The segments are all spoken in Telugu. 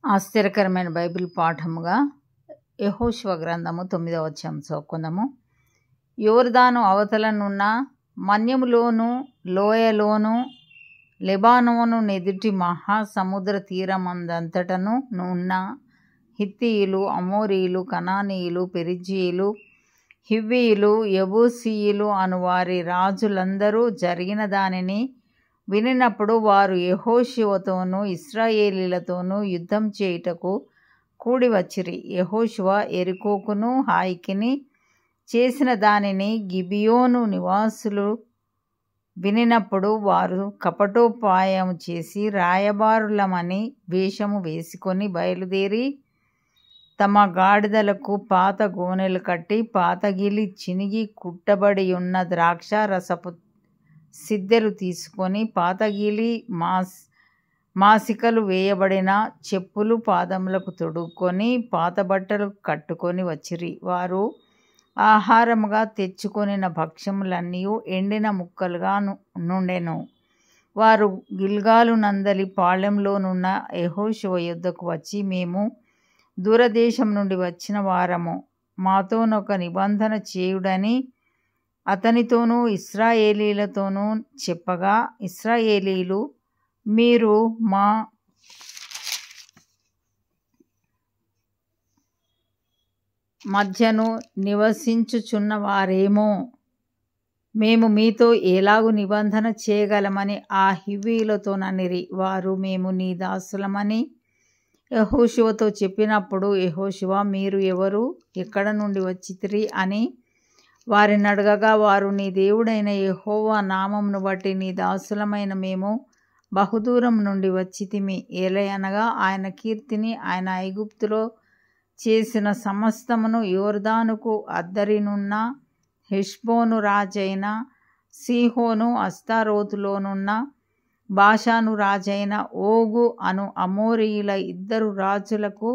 ఆశ్చర్యకరమైన బైబిల్ పాఠముగా యెహోషువ గ్రంథము 9వ అధ్యాయం చదువుకుందాము. యోర్దాను అవతలనున్న మన్యములోను లోయలోను లెబానోను నెదుటి మహాసముద్ర తీరమందంతటను ఉన్న హిత్తీయులు, అమోరీయులు, కనానీయులు, పెరిజీయులు, హివ్వీయులు, యెబూసీయులు అను వారి రాజులందరూ జరిగిన దానిని వినినప్పుడు వారు యెహోషువతోనూ ఇశ్రాయేలీయులతోనూ యుద్ధం చేయుటకు కూడి వచ్చిరి. యెహోషువ యెరికోకును హాయికిని చేసిన దానిని గిబియోను నివాసులు వినినప్పుడు వారు కపటోపాయము చేసి రాయబారులమని వేషము వేసుకొని బయలుదేరి తమ గాడిదలకు పాత గోనెలు కట్టి పాతగిలి చినిగి కుట్టబడి ఉన్న ద్రాక్షారసపు సిద్దెలు తీసుకొని పాతగిలి మాసికలు వేయబడిన చెప్పులు పాదములకు తొడుక్కొని పాత బట్టలు కట్టుకొని వచ్చిరి. వారు ఆహారముగా తెచ్చుకొనిన భక్ష్యములన్నీ ఎండిన ముక్కలుగా నుండెను. వారు గిల్గాలు నందలి పాళెంలోనున్న యెహోషువ యొద్దకు వచ్చి, మేము దూరదేశం నుండి వచ్చిన వారము, మాతోనొక నిబంధన చేయుడని అతనితోనూ ఇశ్రాయేలీయులతోనూ చెప్పగా, ఇశ్రాయేలీయులు, మీరు మా మధ్యను నివసించుచున్న వారేమో, మేము మీతో ఎలాగు నిబంధన చేయగలమని ఆ హివ్వీయులతోననిరి. వారు, మేము నీ దాసులమని యెహోషువతో చెప్పినప్పుడు యెహోషువ, మీరు ఎవరు, ఎక్కడ నుండి వచ్చితిరి అని వారిని అడగగా, వారు, నీ దేవుడైన యెహోవా నామమును బట్టి నీ దాసులమైన మేము బహుదూరం నుండి వచ్చితిమి. ఏలయనగా ఆయన కీర్తిని, ఆయన ఐగుప్తులో చేసిన సమస్తమును, యోర్దానుకు అద్దరినున్న హెష్బోను రాజైన సీహోను, అస్తారోతులోనున్న బాషాను రాజైన ఓగు అను అమోరీయుల 2 రాజులకు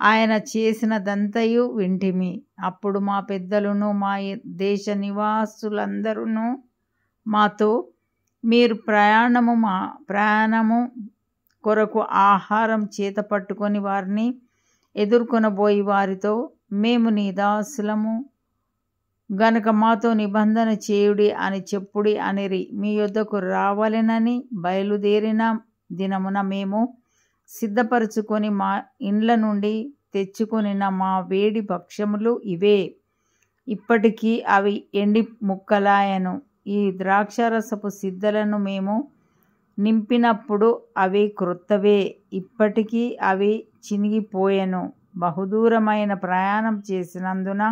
ఆయన చేసినదంతయు వింటిమి. అప్పుడు మా పెద్దలును మా దేశ నివాసులందరూ మాతో, మీరు ప్రయాణము కొరకు ఆహారం చేత పట్టుకొని వారిని ఎదుర్కొనబోయి వారితో, మేము నీ దాసులము గనుక మాతో నిబంధన చేయుడి అని చెప్పుడి అనిరి. మీ యొద్దకు రావలెనని బయలుదేరిన దినమున మేము సిద్ధపరచుకొని మా ఇండ్ల నుండి తెచ్చుకొనిన మా వేడి భక్ష్యములు ఇవే. ఇప్పటికీ అవి ఎండి ముక్కలాయెను. ఈ ద్రాక్షారసపు సిద్దెలను మేము నింపినప్పుడు అవి క్రొత్తవే, ఇప్పటికీ అవి చినిగిపోయెను. బహుదూరమైన ప్రయాణం చేసినందున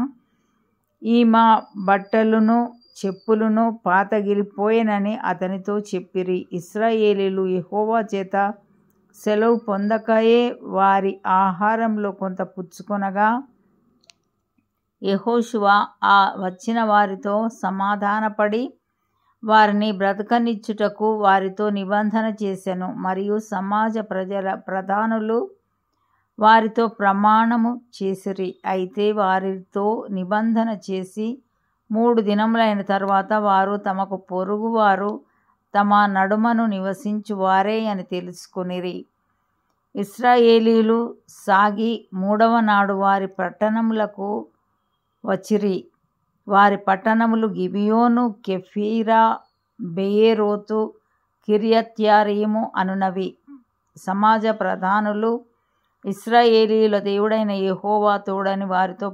ఈ మా బట్టలును చెప్పులను పాతగిలిపోయెనని అతనితో చెప్పిరి. ఇశ్రాయేలీయులు యెహోవా చేత సెలవు పొందకయే వారి ఆహారంలో కొంత పుచ్చుకొనగా, యెహోషువ ఆ వచ్చిన వారితో సమాధానపడి వారిని బ్రతకనిచ్చుటకు వారితో నిబంధన చేసెను. మరియు సమాజ ప్రధానులు వారితో ప్రమాణము చేసిరి. అయితే వారితో నిబంధన చేసి 3 దినములైన తరువాత వారు తమకు పొరుగువారు తమ నడుమను నివసించు వారే అని తెలుసుకొనిరి. ఇశ్రాయేలీయులు సాగి 3వ నాడు వారి పట్టణములకు వచ్చిరి. వారి పట్టణములు గిబియోను, కెఫీరా, బెయేరోతు, కిర్యత్యారీము అనునవి. సమాజ ప్రధానులు, ఇశ్రాయేలీయుల దేవుడైన యెహోవా తోడని వారితో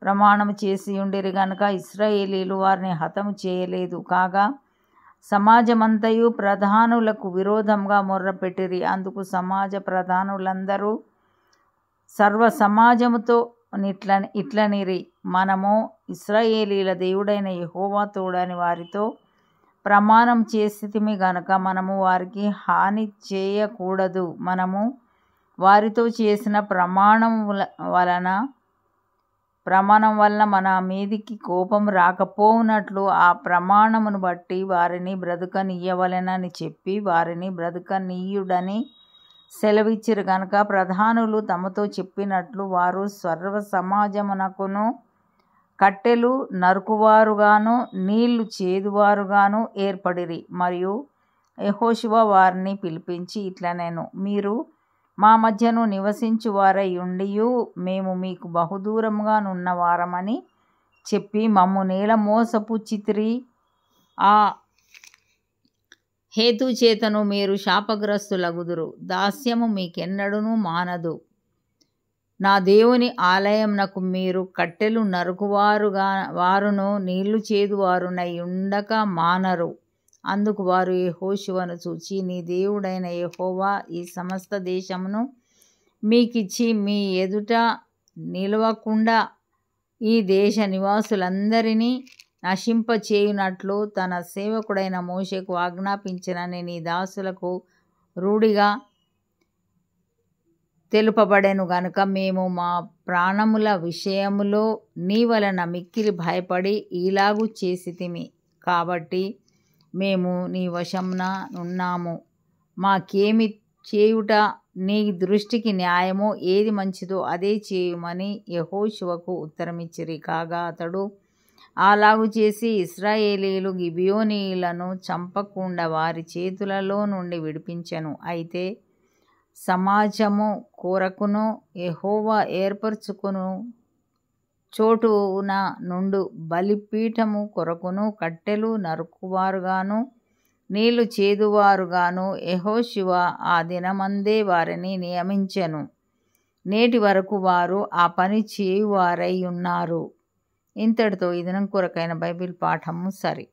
ప్రమాణము చేసి ఉండిరి గనుక ఇశ్రాయేలీయులు వారిని హతము చేయలేదు. కాగా సమాజమంతయు ప్రధానులకు విరోధంగా మొర్రపెట్టిరి. అందుకు సమాజ ప్రధానులందరూ సర్వ సమాజముతో ఇట్లనిరి, మనము ఇశ్రాయేలీయుల దేవుడైన యెహోవా తోడని వారితో ప్రమాణం చేసితిమి గనుక మనము వారికి హాని చేయకూడదు. మనము వారితో చేసిన ప్రమాణం వలన మన మీదికి కోపం రాకపోవునట్లు ఆ ప్రమాణమును బట్టి వారిని బ్రతకనీయవలెనని చెప్పి వారిని బ్రతకనీయుడని సెలవిచ్చిరు గనుక ప్రధానులు తమతో చెప్పినట్లు వారు సర్వ సమాజమునకును కట్టెలు నరుకువారుగాను నీళ్లు చేదువారుగాను ఏర్పడిరి. మరియు యెహోషువ వారిని పిలిపించి ఇట్లనెను, మీరు మా మధ్యను నివసించువారై ఉండియు మేము మీకు బహుదూరముగా నున్నవారమని చెప్పి మమ్ము నేల మోసపుచ్చితిరి. ఆ హేతుచేతను మీరు శాపగ్రస్తులగుదురు. దాస్యము మీకెన్నడూనూ మానదు. నా దేవుని ఆలయమునకు మీరు కట్టెలు వారును నీళ్లు చేదువారునై ఉండక మానరు. అందుకు వారు యెహోషువను చూచి, నీ దేవుడైన యెహోవా ఈ సమస్త దేశమును మీకిచ్చి మీ ఎదుట నిలవకుండా ఈ దేశ నివాసులందరినీ నశింపచేయునట్లు తన సేవకుడైన మోషేకు ఆజ్ఞాపించినని నీ దాసులకు రూఢిగా తెలుపబడెను గనుక మేము మా ప్రాణముల విషయములో నీ వలన మిక్కిలి భయపడి ఈలాగు చేసితిమి. కాబట్టి మేము నీ వశమున నున్నాము. మాకేమి చేయుట నీ దృష్టికి న్యాయమో, ఏది మంచిదో అదే చేయుమని యెహోషువకు ఉత్తరమిచ్చిరి. కాగా అతడు అలాగు చేసి ఇశ్రాయేలీయులు గిబియోనీయులను చంపకుండా వారి చేతులలో నుండి విడిపించెను. అయితే సమాజము కొరకును యెహోవా ఏర్పరచుకొను చోటున నుండు బలిపీఠము కొరకును కట్టెలు నరుకువారుగాను నీళ్లు చేదువారుగాను యెహోషువ ఆ దినమందే వారిని నియమించెను. నేటి వరకు వారు ఆ పని చేయువారై ఉన్నారు. ఇంతటితో ఈ దినం కొరకైన బైబిల్ పాఠము సరి.